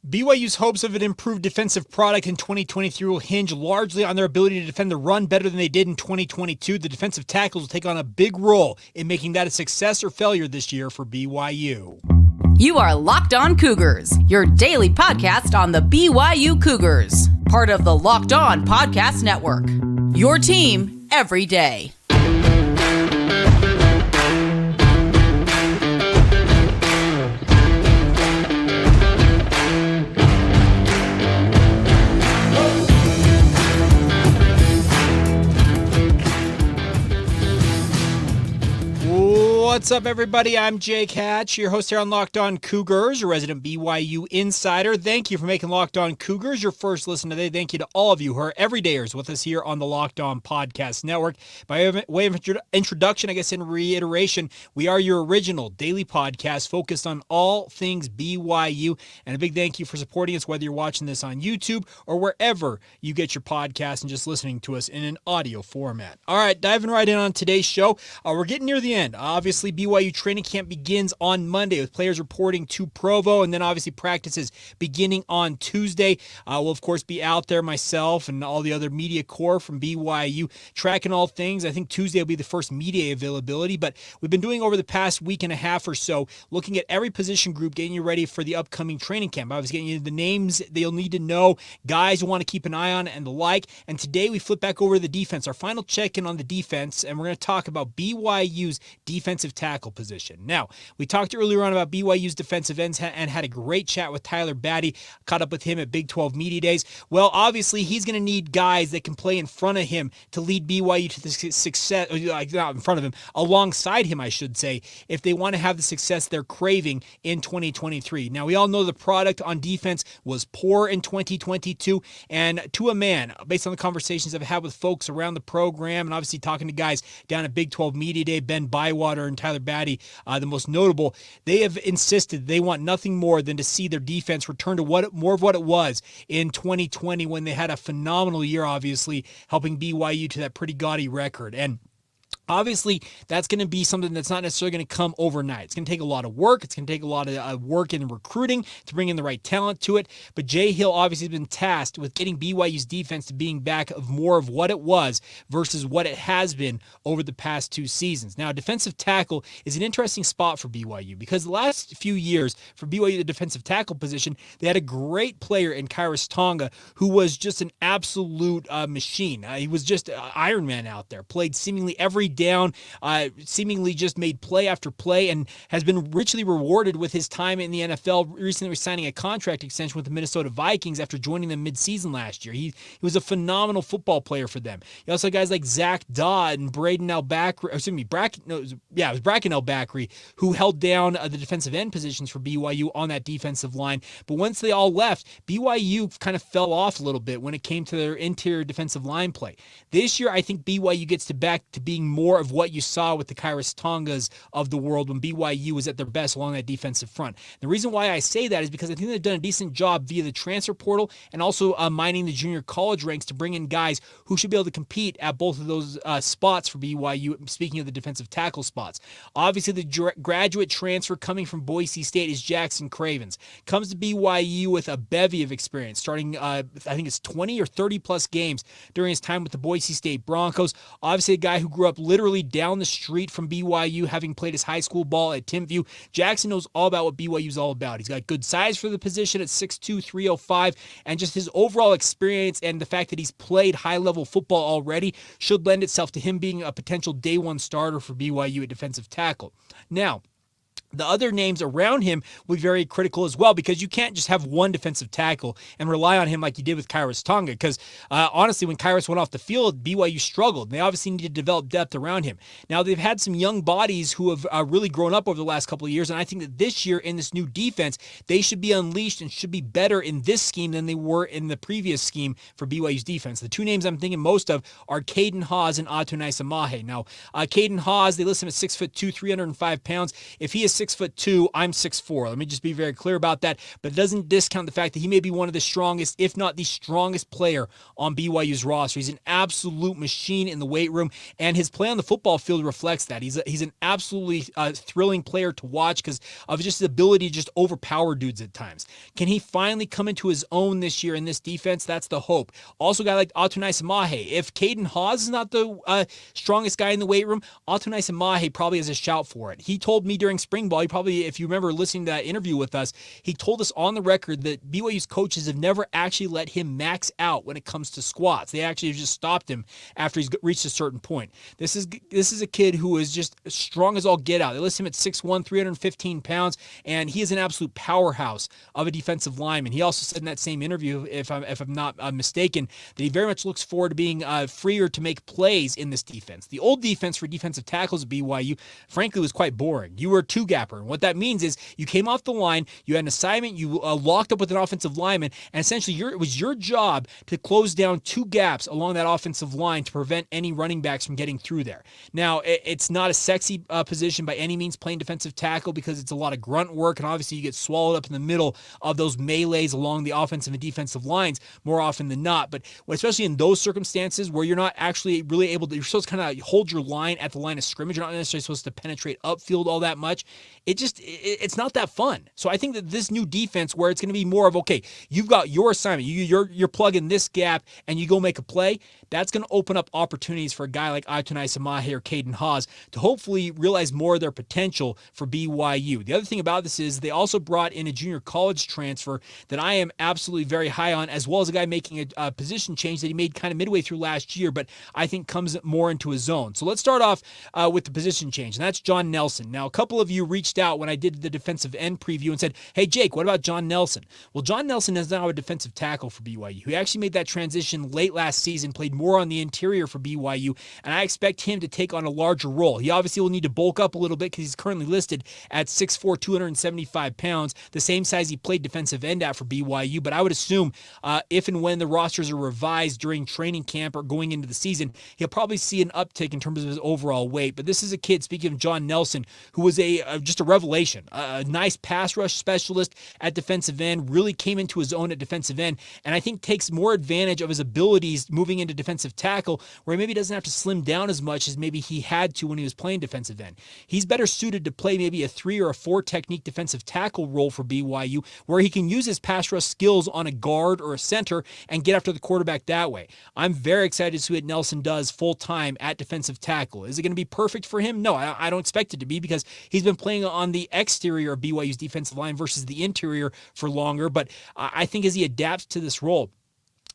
BYU's hopes of an improved defensive product in 2023 will hinge largely on their ability to defend the run better than they did in 2022. The defensive tackles will take on a big role in making that a success or failure this year for BYU. You are Locked On Cougars, your daily podcast on the BYU Cougars, part of the Locked On Podcast Network. Your team every day. What's up, everybody? I'm Jake Hatch, your host here on Locked On Cougars, your resident BYU insider. Thank you for making Locked On Cougars your first listen today. Thank you to all of you who are everydayers with us here on the Locked On Podcast Network. By way of introduction, I guess in reiteration, we are your original daily podcast focused on all things BYU. And a big thank you for supporting us, whether you're watching this on YouTube or wherever you get your podcast and just listening to us in an audio format. All right, diving right in on today's show. We're getting near the end. Obviously, BYU training camp begins on Monday with players reporting to Provo, and then obviously practices beginning on Tuesday. We'll, of course, be out there, myself and all the other media corps from BYU, tracking all things. I think Tuesday will be the first media availability, but we've been doing over the past week and a half or so, looking at every position group, getting you ready for the upcoming training camp. I was getting you the names that you'll need to know, guys you want to keep an eye on, and the like. And today we flip back over to the defense, our final check-in on the defense, and we're going to talk about BYU's defensive tackle position. Now, we talked earlier on about BYU's defensive ends and had a great chat with Tyler Batty, caught up with him at Big 12 Media Days. Well, obviously, he's going to need guys that can play in front of him to lead BYU to the success, not in front of him, alongside him, I should say, if they want to have the success they're craving in 2023. Now, we all know the product on defense was poor in 2022, and to a man, based on the conversations I've had with folks around the program, and obviously talking to guys down at Big 12 Media Day, Ben Bywater and Tyler Batty, the most notable, they have insisted they want nothing more than to see their defense return to more of what it was in 2020 when they had a phenomenal year, obviously, helping BYU to that pretty gaudy record. And obviously, that's going to be something that's not necessarily going to come overnight. It's going to take a lot of work. It's going to take a lot of work in recruiting to bring in the right talent to it. But Jay Hill obviously has been tasked with getting BYU's defense to being back of more of what it was versus what it has been over the past two seasons. Now, defensive tackle is an interesting spot for BYU because the last few years for BYU, the defensive tackle position, they had a great player in Kairos Tonga who was just an absolute machine. He was just Iron Man out there, played seemingly every down, seemingly just made play after play, and has been richly rewarded with his time in the NFL, recently signing a contract extension with the Minnesota Vikings after joining them mid-season last year. He was a phenomenal football player for them. You also had guys like Zach Dodd and Bracken El-Bakri, who held down the defensive end positions for BYU on that defensive line. But once they all left, BYU kind of fell off a little bit when it came to their interior defensive line play. This year, I think BYU gets back to being more of what you saw with the Kairos Tongas of the world when BYU was at their best along that defensive front. The reason why I say that is because I think they've done a decent job via the transfer portal and also mining the junior college ranks to bring in guys who should be able to compete at both of those spots for BYU, speaking of the defensive tackle spots. Obviously, the graduate transfer coming from Boise State is Jackson Cravens. Comes to BYU with a bevy of experience, starting, I think it's 20 or 30 plus games during his time with the Boise State Broncos. Obviously, a guy who grew up literally down the street from BYU, having played his high school ball at Timpview. Jackson knows all about what BYU's all about. He's got good size for the position at 6'2", 305, and just his overall experience and the fact that he's played high-level football already should lend itself to him being a potential day one starter for BYU at defensive tackle. Now, the other names around him will be very critical as well because you can't just have one defensive tackle and rely on him like you did with Kairos Tonga because honestly, when Kairos went off the field, BYU struggled. They obviously need to develop depth around him. Now, they've had some young bodies who have really grown up over the last couple of years, and I think that this year in this new defense, they should be unleashed and should be better in this scheme than they were in the previous scheme for BYU's defense. The two names I'm thinking most of are Kaden Hawes and Atunai Samaje. Now, Kaden Hawes, they list him at 6'2", 305 pounds. If he is 6'2", I'm 6'4". Let me just be very clear about that, but it doesn't discount the fact that he may be one of the strongest, if not the strongest player on BYU's roster. He's an absolute machine in the weight room, and his play on the football field reflects that. He's an absolutely thrilling player to watch because of just his ability to just overpower dudes at times. Can he finally come into his own this year in this defense? That's the hope. Also, a guy like Atunai Samaje. If Kaden Hawes is not the strongest guy in the weight room, Atunai Samaje probably has a shout for it. He told me during spring ball, if you remember listening to that interview with us, he told us on the record that BYU's coaches have never actually let him max out when it comes to squats. They actually have just stopped him after he's reached a certain point. This is a kid who is just as strong as all get out. They list him at 6'1", 315 pounds, and he is an absolute powerhouse of a defensive lineman. He also said in that same interview, if I'm not mistaken, that he very much looks forward to being freer to make plays in this defense. The old defense for defensive tackles at BYU, frankly, was quite boring. You were a two-gapper, and what that means is you came off the line, you had an assignment, you locked up with an offensive lineman, and essentially it was your job to close down two gaps along that offensive line to prevent any running backs from getting through there. Now, it's not a sexy position by any means, playing defensive tackle, because it's a lot of grunt work, and obviously you get swallowed up in the middle of those melees along the offensive and defensive lines more often than not. But especially in those circumstances where you're not actually really able to, you're supposed to kind of hold your line at the line of scrimmage. You're not necessarily supposed to penetrate upfield all that much. It's not that fun. So I think that this new defense, where it's going to be more of, okay, you've got your assignment, you're plugging this gap, and you go make a play, that's going to open up opportunities for a guy like Atunai Samaje or Kaden Hawes to hopefully realize more of their potential for BYU. The other thing about this is they also brought in a junior college transfer that I am absolutely very high on, as well as a guy making a position change that he made kind of midway through last year, but I think comes more into his zone. So let's start off with the position change, and that's John Nelson. Now, a couple of you reached out when I did the defensive end preview and said, hey, Jake, what about John Nelson? Well, John Nelson is now a defensive tackle for BYU. He actually made that transition late last season, played more on the interior for BYU, and I expect him to take on a larger role. He obviously will need to bulk up a little bit because he's currently listed at 6'4", 275 pounds, the same size he played defensive end at for BYU, but I would assume if and when the rosters are revised during training camp or going into the season, he'll probably see an uptick in terms of his overall weight. But this is a kid, speaking of John Nelson, who was just a revelation, a nice pass rush specialist at defensive end, really came into his own at defensive end, and I think takes more advantage of his abilities moving into defensive tackle, where he maybe doesn't have to slim down as much as maybe he had to when he was playing defensive end. He's better suited to play maybe a 3 or a 4 technique defensive tackle role for BYU, where he can use his pass rush skills on a guard or a center and get after the quarterback that way. I'm very excited to see what Nelson does full-time at defensive tackle. Is it going to be perfect for him? No, I don't expect it to be, because he's been playing on the exterior of BYU's defensive line versus the interior for longer, but I think as he adapts to this role,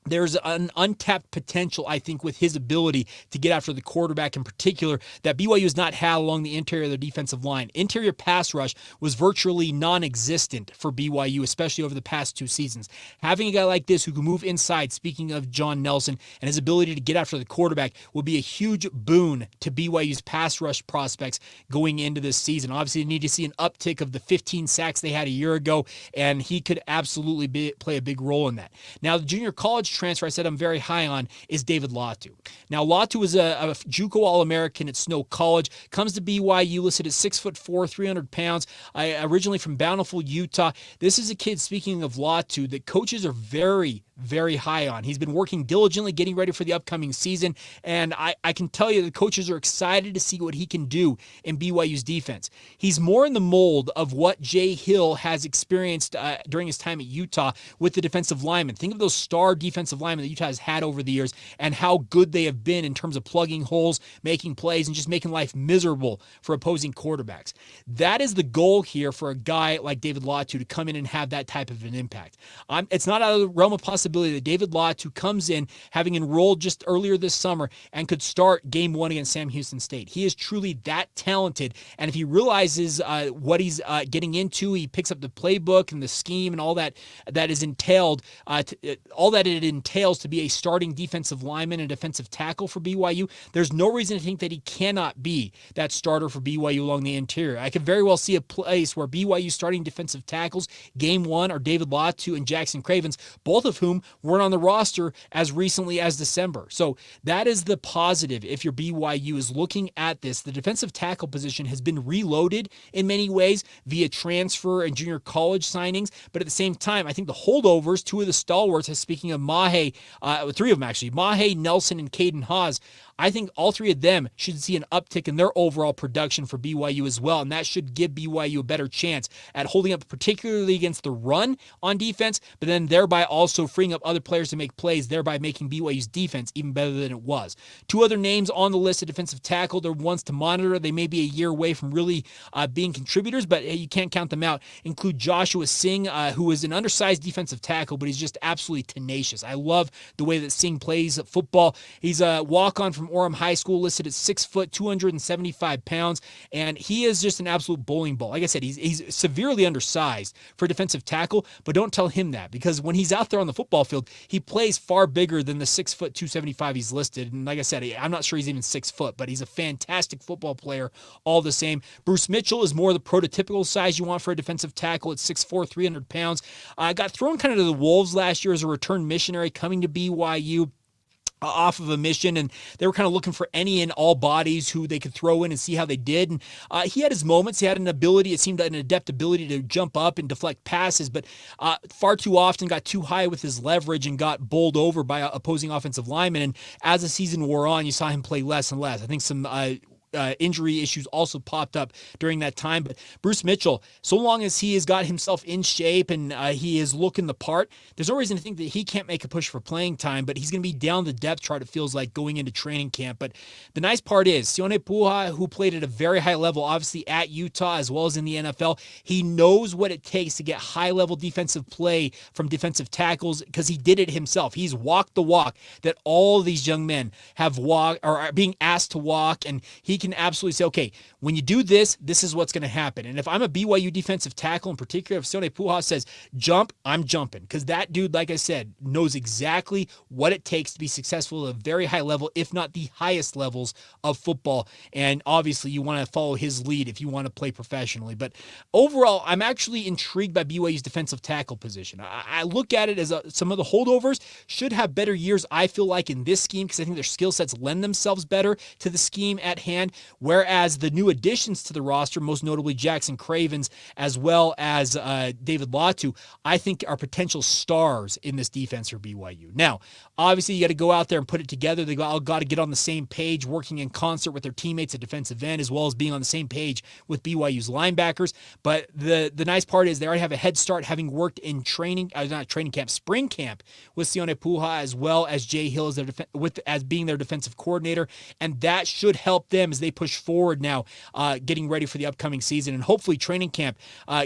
there's an untapped potential, I think, with his ability to get after the quarterback in particular that BYU has not had along the interior of their defensive line. Interior pass rush was virtually non-existent for BYU, especially over the past 2 seasons. Having a guy like this who can move inside, speaking of John Nelson, and his ability to get after the quarterback would be a huge boon to BYU's pass rush prospects going into this season. Obviously, they need to see an uptick of the 15 sacks they had a year ago, and he could absolutely play a big role in that. Now, the junior college transfer I said I'm very high on is David Latu. Now, Latu is a JUCO All-American at Snow College, comes to BYU listed at 6'4", 300 pounds, originally from Bountiful, Utah. This is a kid, speaking of Latu, that coaches are very, very high on. He's been working diligently, getting ready for the upcoming season, and I can tell you the coaches are excited to see what he can do in BYU's defense. He's more in the mold of what Jay Hill has experienced during his time at Utah with the defensive linemen. Think of those star defensive linemen that Utah has had over the years and how good they have been in terms of plugging holes, making plays, and just making life miserable for opposing quarterbacks. That is the goal here for a guy like David Latu to come in and have that type of an impact. It's not out of the realm of possibility that David Latu comes in having enrolled just earlier this summer and could start game 1 against Sam Houston State. He is truly that talented, and if he realizes what he's getting into, he picks up the playbook and the scheme and all that is entailed, all that it entails to be a starting defensive lineman and defensive tackle for BYU, there's no reason to think that he cannot be that starter for BYU along the interior. I could very well see a place where BYU starting defensive tackles game 1 are David Latu and Jackson Cravens, both of whom whom weren't on the roster as recently as December. So that is the positive if you're BYU is looking at this. The defensive tackle position has been reloaded in many ways via transfer and junior college signings, but at the same time, I think the holdovers, two of the stalwarts, speaking of Mahe, three of them actually, Mahe, Nelson, and Kaden Hawes, I think all three of them should see an uptick in their overall production for BYU as well, and that should give BYU a better chance at holding up, particularly against the run on defense, but then thereby also freeing up other players to make plays, thereby making BYU's defense even better than it was. Two other names on the list of defensive tackle, they're ones to monitor. They may be a year away from really being contributors, but you can't count them out. Include Joshua Singh, who is an undersized defensive tackle, but he's just absolutely tenacious. I love the way that Singh plays football. He's a walk-on from Orem High School, listed at 6 foot, 275 pounds, and he is just an absolute bowling ball. Like I said, he's severely undersized for defensive tackle, but don't tell him that, because when he's out there on the football field, he plays far bigger than the 6 foot, 275 he's listed. And like I said, I'm not sure he's even 6 foot, but he's a fantastic football player all the same. Bruce Mitchell is more the prototypical size you want for a defensive tackle at 6'4", 300 pounds. Got thrown kind of to the wolves last year as a return missionary coming to BYU. Off of a mission, and they were kind of looking for any and all bodies who they could throw in and see how they did. And he had his moments. He had an ability, it seemed an adept ability to jump up and deflect passes, but far too often got too high with his leverage and got bowled over by opposing offensive linemen. And as the season wore on, you saw him play less and less. I think some injury issues also popped up during that time. But Bruce Mitchell, so long as he has got himself in shape and he is looking the part, there's no reason to think that he can't make a push for playing time, but he's going to be down the depth chart, it feels like, going into training camp. But the nice part is, Sione Puha, who played at a very high level, obviously at Utah as well as in the NFL, he knows what it takes to get high-level defensive play from defensive tackles because he did it himself. He's walked the walk that all of these young men have walked or are being asked to walk, and he can absolutely say, okay, when you do this, this is what's going to happen. And if I'm a BYU defensive tackle in particular, if Sione Puha says jump, I'm jumping, because that dude, like I said, knows exactly what it takes to be successful at a very high level, if not the highest levels of football. And obviously you want to follow his lead if you want to play professionally. But overall, I'm actually intrigued by BYU's defensive tackle position. I look at it as some of the holdovers should have better years, I feel like, in this scheme, because I think their skill sets lend themselves better to the scheme at hand. Whereas the new additions to the roster, most notably Jackson Cravens, as well as David Latu, I think are potential stars in this defense for BYU. Now, obviously, you got to go out there and put it together. They all got to get on the same page, working in concert with their teammates at defensive end, as well as being on the same page with BYU's linebackers. But the nice part is they already have a head start, having worked in spring camp with Sione Puha, as well as Jay Hill as being their defensive coordinator, and that should help them as they push forward now, getting ready for the upcoming season. And hopefully training camp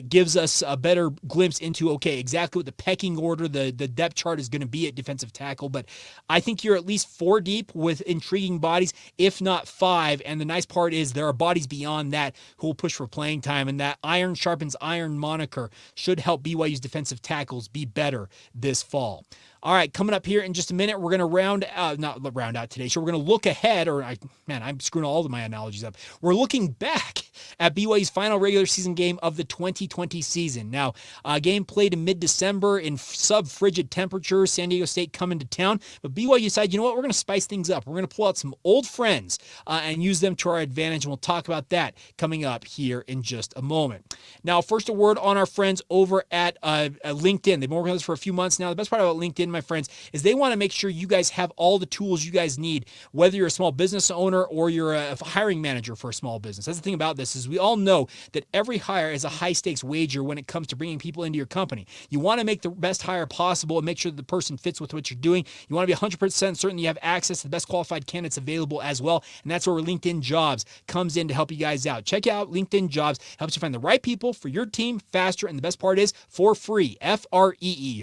gives us a better glimpse into, okay, exactly what the pecking order, the depth chart is going to be at defensive tackle. But I think you're at least 4 deep with intriguing bodies, if not 5. And the nice part is there are bodies beyond that who will push for playing time. And that iron sharpens iron moniker should help BYU's defensive tackles be better this fall. All right, coming up here in just a minute, we're going to not round out today. So we're going to look ahead, I'm screwing all of my analogies up. We're looking back at BYU's final regular season game of the 2020 season. Now, a game played in mid-December in sub-frigid temperatures, San Diego State coming to town, but BYU decided, you know what, we're going to spice things up. We're going to pull out some old friends and use them to our advantage, and we'll talk about that coming up here in just a moment. Now, first, a word on our friends over at LinkedIn. They've been working on this for a few months now. The best part about LinkedIn, my friends, is they want to make sure you guys have all the tools you guys need, whether you're a small business owner or you're a hiring manager for a small business. That's the thing about this, is we all know that every hire is a high-stakes wager when it comes to bringing people into your company. You want to make the best hire possible and make sure that the person fits with what you're doing. You want to be 100% certain you have access to the best qualified candidates available as well, and that's where LinkedIn Jobs comes in to help you guys out. Check out LinkedIn Jobs. Helps you find the right people for your team faster, and the best part is for free. Free.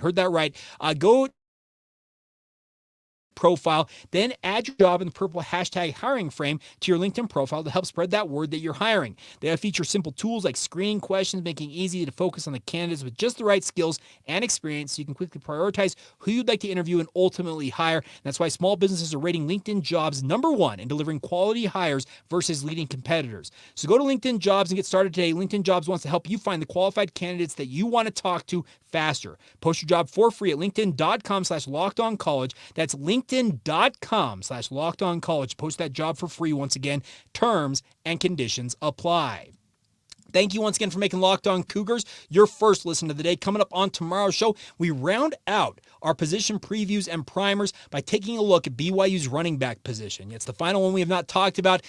Heard that right. Go profile, then add your job in the purple hashtag hiring frame to your LinkedIn profile to help spread that word that you're hiring. They feature simple tools like screening questions, making it easy to focus on the candidates with just the right skills and experience so you can quickly prioritize who you'd like to interview and ultimately hire. And that's why small businesses are rating LinkedIn Jobs #1 in delivering quality hires versus leading competitors. So go to LinkedIn Jobs and get started today. LinkedIn Jobs wants to help you find the qualified candidates that you want to talk to faster. Post your job for free at linkedin.com/lockedoncollege. That's linkedin.com/lockedoncollege. Post that job for free. Once again, terms and conditions apply. Thank you once again for making Locked On Cougars your first listen of the day. Coming up on tomorrow's show, we round out our position previews and primers by taking a look at BYU's running back position. It's the final one we have not talked about.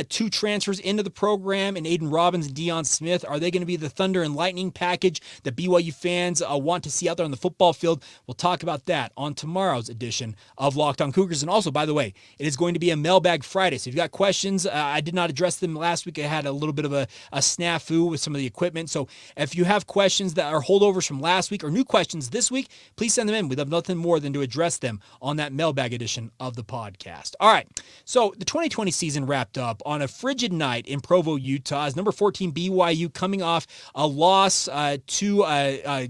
Two transfers into the program, and Aiden Robbins and Deion Smith. Are they going to be the thunder and lightning package that BYU fans want to see out there on the football field? We'll talk about that on tomorrow's edition of Locked On Cougars. And also, by the way, it is going to be a mailbag Friday. So if you've got questions, I did not address them last week. I had a little bit of a snafu with some of the equipment. So if you have questions that are holdovers from last week or new questions this week, please send them in. We'd have nothing more than to address them on that mailbag edition of the podcast. All right. So the 2020 season wrapped up on a frigid night in Provo, Utah, as number 14 BYU coming off a loss to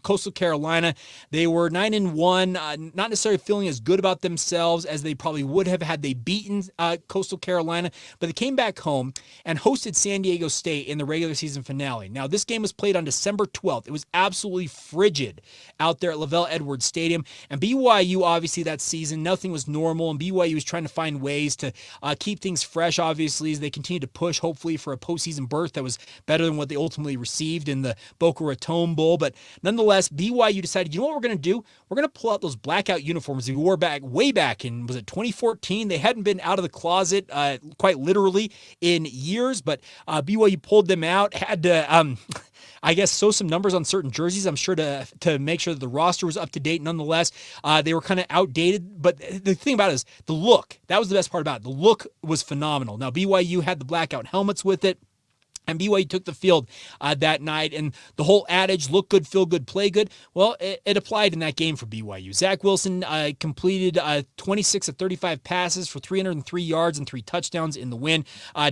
Coastal Carolina. They were 9-1, not necessarily feeling as good about themselves as they probably would have had they beaten Coastal Carolina, but they came back home and hosted San Diego State in the regular season finale. Now, this game was played on December 12th. It was absolutely frigid out there at Lavelle Edwards Stadium, and BYU, obviously, that season, nothing was normal, and BYU was trying to find ways to keep things fresh, obviously, as they continue to push, hopefully, for a postseason berth that was better than what they ultimately received in the Boca Raton Bowl. But nonetheless, BYU decided, you know what we're going to do? We're going to pull out those blackout uniforms we wore way back in, was it 2014? They hadn't been out of the closet quite literally in years, but BYU pulled them out, had to, I guess, sew some numbers on certain jerseys, I'm sure, to make sure that the roster was up to date. Nonetheless, they were kind of outdated, but the thing about it is the look. That was the best part about it. The look was phenomenal. Now, BYU had the blackout helmets with it, and BYU took the field that night, and the whole adage, look good, feel good, play good, well, it applied in that game for BYU. Zach Wilson completed 26 of 35 passes for 303 yards and 3 touchdowns in the win.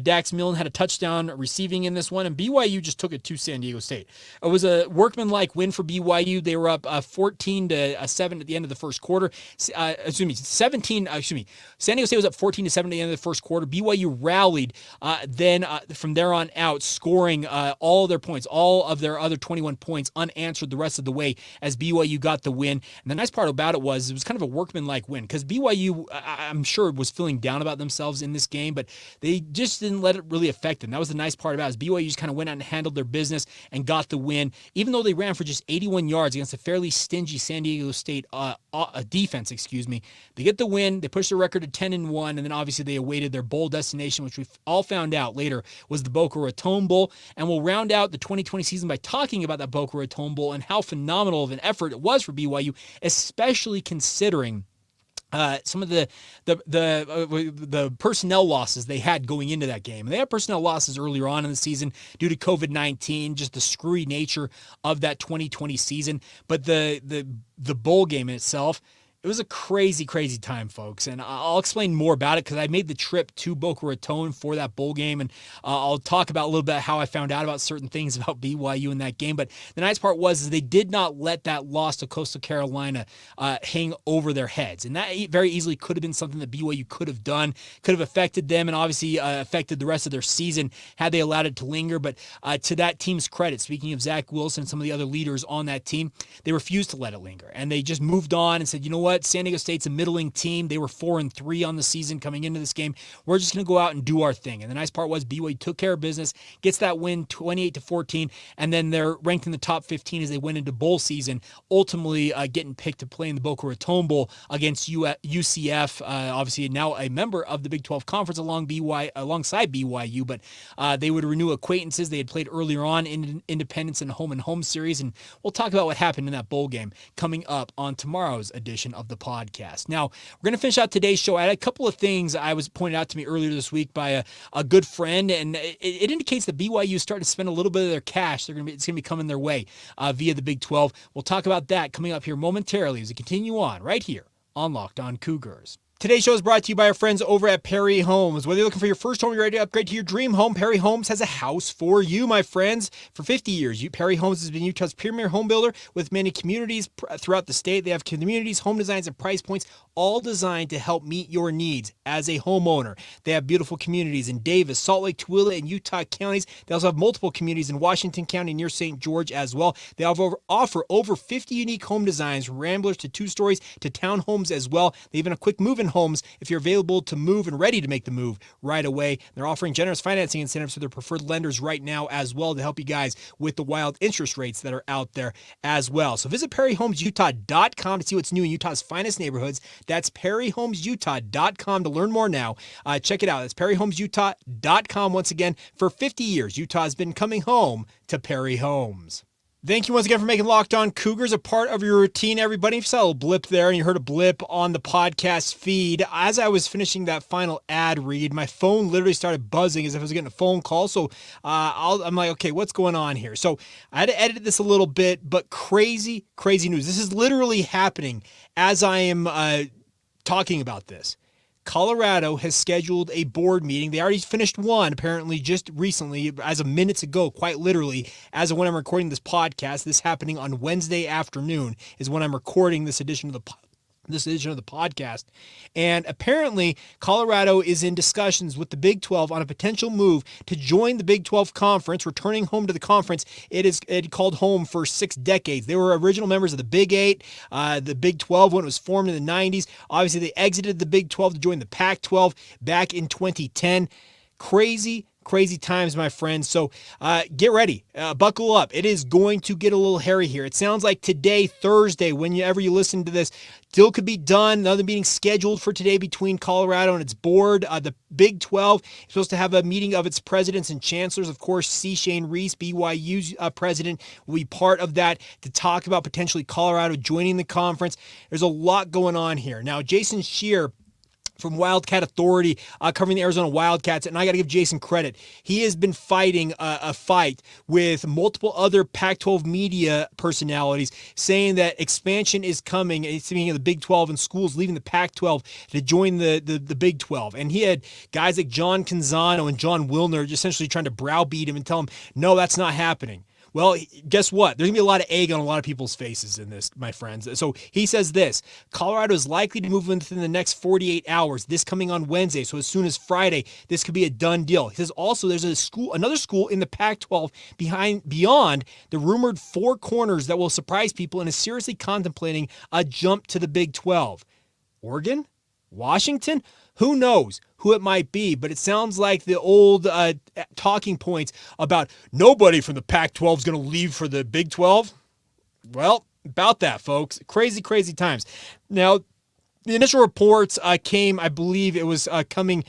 Dax Milne had a touchdown receiving in this one, and BYU just took it to San Diego State. It was a workmanlike win for BYU. They were up 14-7 at the end of the first quarter. San Diego State was up 14-7 at the end of the first quarter. BYU rallied then from there on out, scoring all of their points, all of their other 21 points unanswered the rest of the way as BYU got the win. And the nice part about it was kind of a workmanlike win because BYU, I'm sure, was feeling down about themselves in this game, but they just didn't let it really affect them. That was the nice part about it, is BYU just kind of went out and handled their business and got the win, even though they ran for just 81 yards against a fairly stingy San Diego State defense. They get the win, they push their record to 10-1, and then obviously they awaited their bowl destination, which we all found out later was the Boca Raton Bowl. And we'll round out the 2020 season by talking about that Boca Raton Bowl and how phenomenal of an effort it was for BYU, especially considering some of the personnel losses they had going into that game. They had personnel losses earlier on in the season due to COVID-19, just the screwy nature of that 2020 season. But the bowl game itself, it was a crazy, crazy time, folks, and I'll explain more about it because I made the trip to Boca Raton for that bowl game, and I'll talk about a little bit how I found out about certain things about BYU in that game. But the nice part was they did not let that loss to Coastal Carolina hang over their heads, and that very easily could have been something that BYU could have done, could have affected them, and obviously affected the rest of their season had they allowed it to linger. But to that team's credit, speaking of Zach Wilson and some of the other leaders on that team, they refused to let it linger, and they just moved on and said, you know what? San Diego State's a middling team. They were 4-3 on the season coming into this game. We're just going to go out and do our thing. And the nice part was BYU took care of business, gets that win 28-14, and then they're ranked in the top 15 as they went into bowl season, ultimately getting picked to play in the Boca Raton Bowl against UCF, obviously now a member of the Big 12 Conference alongside BYU, but they would renew acquaintances they had played earlier on in Independence and home series, and we'll talk about what happened in that bowl game coming up on tomorrow's edition of the podcast. Now, we're going to finish out today's show. I had a couple of things I was pointed out to me earlier this week by a good friend, and it indicates that BYU is starting to spend a little bit of their cash. It's going to be coming their way via the Big 12. We'll talk about that coming up here momentarily as we continue on right here on Locked On Cougars. Today's show is brought to you by our friends over at Perry Homes. Whether you're looking for your first home or you're ready to upgrade to your dream home, Perry Homes has a house for you, my friends. For 50 years, Perry Homes has been Utah's premier home builder with many communities throughout the state. They have communities, home designs, and price points, all designed to help meet your needs as a homeowner. They have beautiful communities in Davis, Salt Lake, Tooele, and Utah counties. They also have multiple communities in Washington County near St. George as well. They offer over 50 unique home designs, from ramblers to 2 stories to townhomes as well. They even have quick move-in homes if you're available to move and ready to make the move right away. They're offering generous financing incentives to their preferred lenders right now as well to help you guys with the wild interest rates that are out there as well. So visit PerryHomesUtah.com to see what's new in Utah's finest neighborhoods. That's PerryHomesUtah.com to learn more now. Check it out. That's PerryHomesUtah.com. Once again, for 50 years, Utah has been coming home to Perry Homes. Thank you once again for making Locked On Cougars a part of your routine, everybody. If you saw a little blip there and you heard a blip on the podcast feed, as I was finishing that final ad read, my phone literally started buzzing as if I was getting a phone call. So I'm like, okay, what's going on here? So I had to edit this a little bit, but crazy news. This is literally happening as I am talking about this. Colorado has scheduled a board meeting. They already finished one, apparently, just recently, as of minutes ago, quite literally, as of when I'm recording this podcast. This happening on Wednesday afternoon is when I'm recording this edition of the podcast. And apparently, Colorado is in discussions with the Big 12 on a potential move to join the Big 12 conference, returning home to the conference. It called home for 6 decades. They were original members of the Big 8, the Big 12 when it was formed in the 90s. Obviously, they exited the Big 12 to join the Pac-12 back in 2010. Crazy times, my friends. So get ready. Buckle up. It is going to get a little hairy here. It sounds like today, Thursday, whenever you listen to this, deal could be done. Another meeting scheduled for today between Colorado and its board. The Big 12 is supposed to have a meeting of its presidents and chancellors. Of course, C. Shane Reese, BYU's president, will be part of that to talk about potentially Colorado joining the conference. There's a lot going on here. Now, Jason Scheer from Wildcat Authority, covering the Arizona Wildcats, and I got to give Jason credit. He has been fighting a fight with multiple other Pac-12 media personalities, saying that expansion is coming. It's speaking of the Big 12 and schools leaving the Pac-12 to join the Big 12. And he had guys like John Canzano and John Wilner essentially trying to browbeat him and tell him, no, that's not happening. Well, guess what? There's going to be a lot of egg on a lot of people's faces in this, my friends. So he says this: Colorado is likely to move within the next 48 hours, this coming on Wednesday. So as soon as Friday, this could be a done deal. He says also there's another school in the Pac-12 beyond the rumored 4 corners that will surprise people and is seriously contemplating a jump to the Big 12. Oregon? Washington? Who knows who it might be, but it sounds like the old talking points about nobody from the Pac-12 is going to leave for the Big 12. Well, about that, folks. Crazy times. Now, the initial reports came, I believe it was coming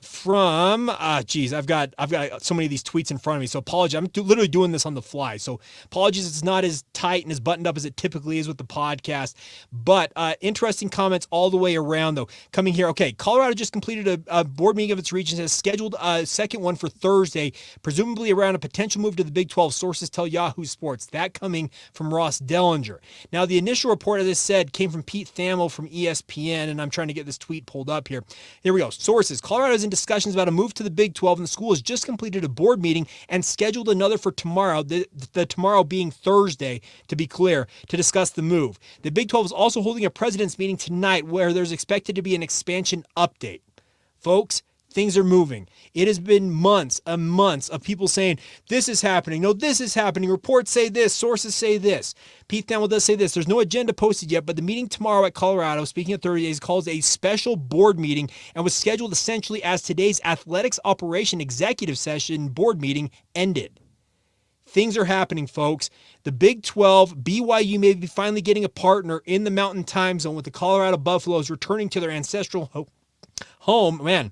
from, I've got so many of these tweets in front of me, so apologies. I'm literally doing this on the fly, so apologies it's not as tight and as buttoned up as it typically is with the podcast, but interesting comments all the way around, though. Coming here, okay, Colorado just completed a board meeting of its regions, has scheduled a second one for Thursday, presumably around a potential move to the Big 12, sources tell Yahoo Sports. That coming from Ross Dellinger. Now, the initial report, as I said, came from Pete Thamel from ESPN, and I'm trying to get this tweet pulled up here. Here we go. Sources: Colorado is in discussions about a move to the Big 12, and the school has just completed a board meeting and scheduled another for tomorrow, the tomorrow being Thursday, to be clear, to discuss the move. The Big 12 is also holding a president's meeting tonight where there's expected to be an expansion update. Folks, things are moving. It has been months and months of people saying, this is happening. No, this is happening. Reports say this. Sources say this. Pete Thamel does say this. There's no agenda posted yet, but the meeting tomorrow at Colorado, speaking of 30 days, calls a special board meeting and was scheduled essentially as today's athletics operation executive session board meeting ended. Things are happening, folks. The Big 12, BYU may be finally getting a partner in the Mountain Time Zone with the Colorado Buffaloes returning to their ancestral home. Man,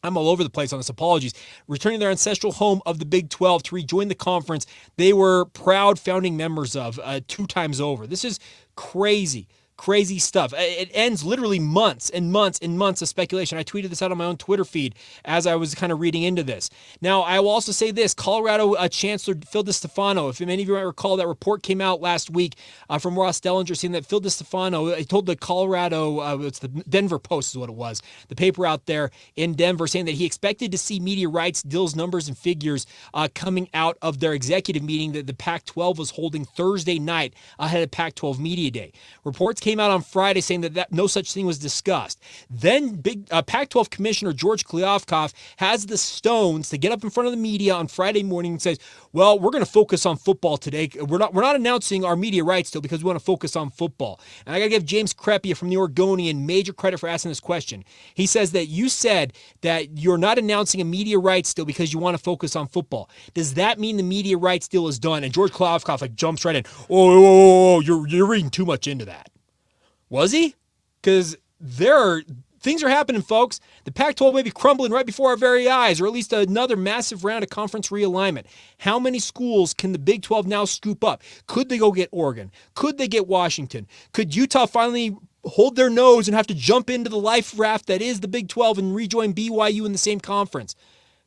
I'm all over the place on this. Apologies. Returning their ancestral home of the Big 12 to rejoin the conference they were proud founding members of 2 times over. This is crazy crazy stuff. It ends literally months and months and months of speculation. I tweeted this out on my own Twitter feed as I was kind of reading into this. Now, I will also say this. Colorado Chancellor Phil DeStefano, if many of you might recall, that report came out last week from Ross Dellinger saying that Phil DeStefano told the Colorado, it's the Denver Post is what it was, the paper out there in Denver, saying that he expected to see media rights deals, numbers, and figures coming out of their executive meeting that the Pac-12 was holding Thursday night ahead of Pac-12 Media Day. Reports came out on Friday saying that no such thing was discussed. Then big Pac-12 Commissioner George Kliavkoff has the stones to get up in front of the media on Friday morning and says, well, we're going to focus on football today. We're not announcing our media rights still because we want to focus on football. And I got to give James Crepia from the Oregonian major credit for asking this question. He says that you said that you're not announcing a media rights deal because you want to focus on football. Does that mean the media rights deal is done? And George Kliavkoff jumps right in. Oh, you're reading too much into that. Was he? Because things are happening, folks. The Pac-12 may be crumbling right before our very eyes, or at least another massive round of conference realignment. How many schools can the Big 12 now scoop up? Could they go get Oregon? Could they get Washington? Could Utah finally hold their nose and have to jump into the life raft that is the Big 12 and rejoin BYU in the same conference?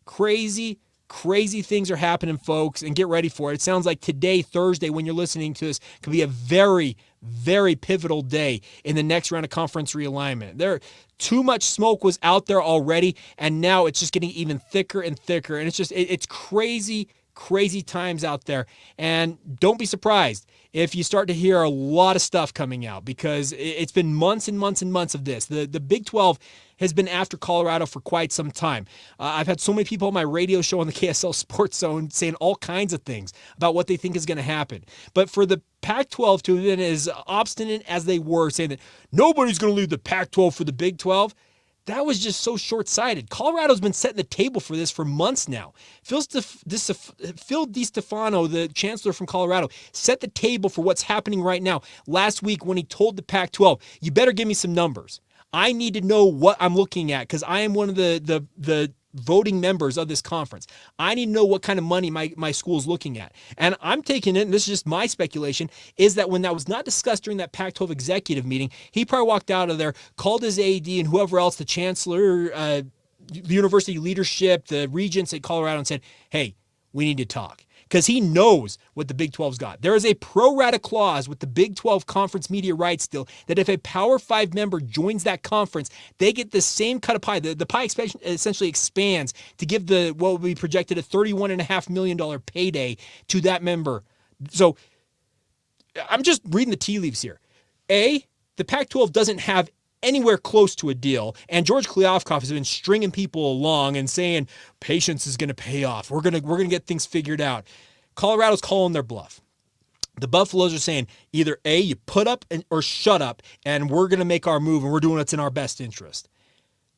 Crazy things are happening, folks, and get ready for it. It sounds like today, Thursday, when you're listening to this, could be a very, very pivotal day in the next round of conference realignment. Too much smoke was out there already, and now it's just getting even thicker and thicker, and it's crazy times out there. And don't be surprised if you start to hear a lot of stuff coming out, because it's been months and months and months of this. The Big 12 has been after Colorado for quite some time. I've had so many people on my radio show on the KSL Sports Zone saying all kinds of things about what they think is going to happen. But for the Pac-12 to have been as obstinate as they were, saying that nobody's going to leave the Pac-12 for the Big 12, that was just so short-sighted. Colorado's been setting the table for this for months now. Phil DeStefano, the chancellor from Colorado, set the table for what's happening right now last week when he told the Pac-12, you better give me some numbers. I need to know what I'm looking at because I am one of the voting members of this conference. I need to know what kind of money my school is looking at. And I'm taking it, and this is just my speculation, is that when that was not discussed during that Pac-12 executive meeting, he probably walked out of there, called his AD and whoever else, the chancellor, the university leadership, the regents at Colorado, and said, hey, we need to talk. Because he knows what the Big 12's got. There is a pro rata clause with the Big 12 conference media rights deal that if a Power 5 member joins that conference, they get the same cut of pie. The pie essentially expands to give what would be projected a $31.5 million payday to that member. So I'm just reading the tea leaves here. The Pac-12 doesn't have anywhere close to a deal, and George Kliavkoff has been stringing people along and saying patience is going to pay off. We're going to get things figured out. Colorado's calling their bluff. The Buffaloes are saying either you put up or shut up, and we're going to make our move, and we're doing what's in our best interest.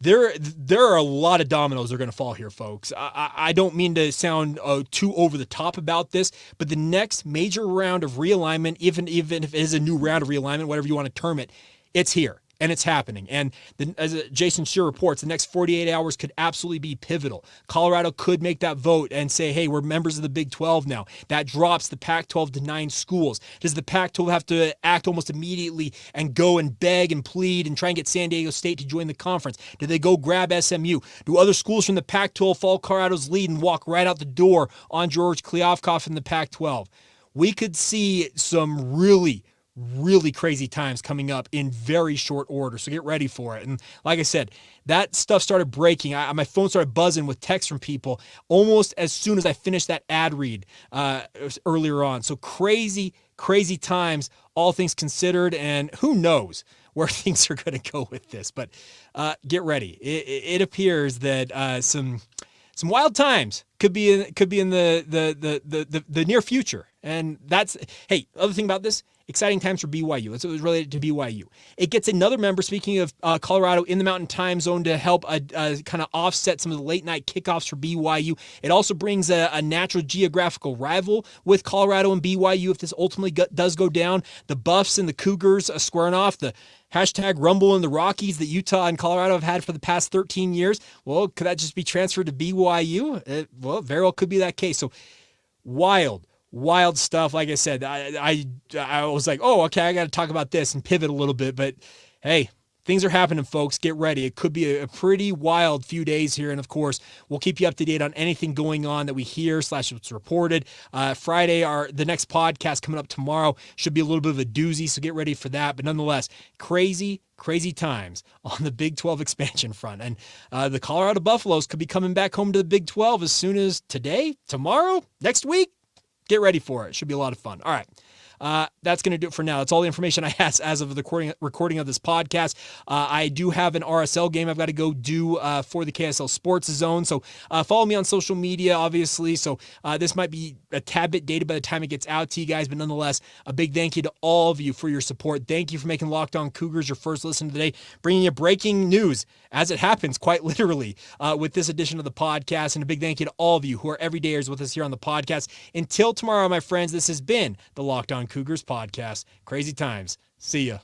There are a lot of dominoes that are going to fall here, folks. I don't mean to sound too over the top about this, but the next major round of realignment, even if it is a new round of realignment, whatever you want to term it, it's here. And it's happening. And as Jason Shear reports, the next 48 hours could absolutely be pivotal. Colorado could make that vote and say, hey, we're members of the Big 12 now. That drops the Pac-12 to 9 schools. Does the Pac-12 have to act almost immediately and go and beg and plead and try and get San Diego State to join the conference? Do they go grab SMU? Do other schools from the Pac-12 follow Colorado's lead and walk right out the door on George Kliavkoff in the Pac-12? We could see some really crazy times coming up in very short order, so get ready for it. And like I said, that stuff started breaking. My phone started buzzing with texts from people almost as soon as I finished that ad read earlier on. So crazy times, all things considered, and who knows where things are going to go with this. But get ready. It appears that some wild times could be in the near future. And that's, hey, other thing about this, exciting times for BYU. That's what was related to BYU. It gets another member, speaking of Colorado, in the Mountain Time Zone to help kind of offset some of the late night kickoffs for BYU. It also brings a natural geographical rival with Colorado and BYU if this ultimately does go down. The Buffs and the Cougars squaring off. The hashtag Rumble in the Rockies that Utah and Colorado have had for the past 13 years. Well, could that just be transferred to BYU? Well, very well could be that case. So wild wild stuff. Like I said, I was like, oh, okay, I got to talk about this and pivot a little bit. But hey, things are happening, folks. Get ready. It could be a pretty wild few days here. And of course, we'll keep you up to date on anything going on that we hear / what's reported. Friday, the next podcast coming up tomorrow should be a little bit of a doozy, so get ready for that. But nonetheless, crazy times on the Big 12 expansion front. And the Colorado Buffaloes could be coming back home to the Big 12 as soon as today, tomorrow, next week. Get ready for it. Should be a lot of fun. All right. That's going to do it for now. That's all the information I have as of the recording of this podcast. I do have an RSL game I've got to go do for the KSL Sports Zone. So follow me on social media, obviously. So this might be a tad bit dated by the time it gets out to you guys, but nonetheless, a big thank you to all of you for your support. Thank you for making Locked On Cougars your first listen today, bringing you breaking news as it happens, quite literally, with this edition of the podcast. And a big thank you to all of you who are everydayers with us here on the podcast. Until tomorrow, my friends, this has been the Locked On Cougars podcast. Crazy times. See ya.